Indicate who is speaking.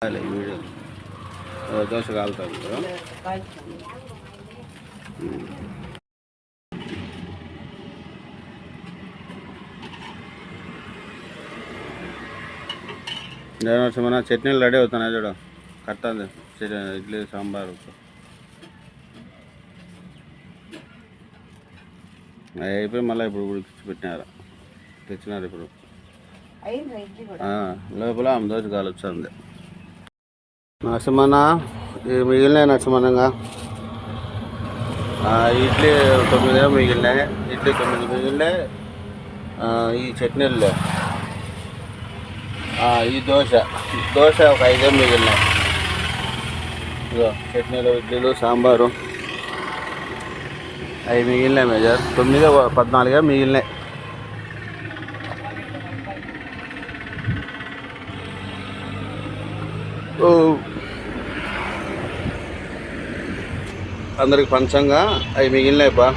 Speaker 1: video dosa కాలుతుంది మన చట్నీలు రెడీ అవుతున్నాయి చూడు కట్టాలి ఇడ్లీ సాంబారు అయిపోయి మళ్ళీ ఇప్పుడు ఉడికించి పెట్టినారు తెచ్చినారు ఇప్పుడు లోపల ఆమె దోశ కాలు వచ్చింది నరసింహన్న మిగిలినాయి నరసింహన్నంగా ఇడ్లీ 9 మిగిలినాయి ఇడ్లీ 9 మిగిలినాయి ఈ చట్నీలు ఈ దోశ ఒక 5 మిగిలినాయి ఇదో చట్నీలు ఇడ్లీలు సాంబారు అవి మిగిలినాయి మేజర్ 9 14 మిగిలినాయి అందరికి పంచంగా అవి మిగిలినాయి బా